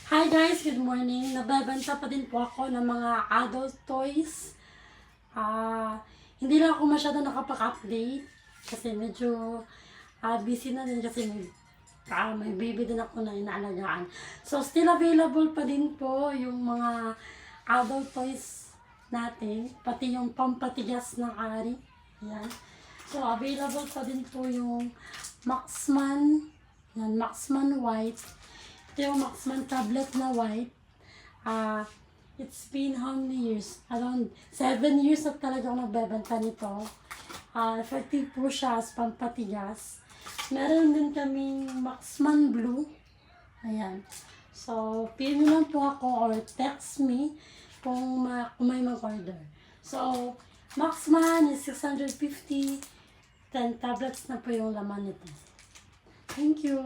Hi guys, good morning. Nagbebenta pa din po ako ng mga adult toys. Hindi lang ako masyado nakapag-update kasi medyo busy na din kasi may baby din ako na inaalagaan. So still available pa din po yung mga adult toys natin, pati yung pampatigas ng ari. Ayan. So available pa din po yung Maxman, yan, Maxman White. Ito yung Maxman tablet na white. It's been how many years? Around 7 years na talaga ako nagbebenta nito. Effective po siya as pampatigas. Meron din kaming Maxman Blue. Ayan. So, PM lang po ako or text me kung may mag-order. So, Maxman is 650. 10 tablets na po yung laman nito. Thank you.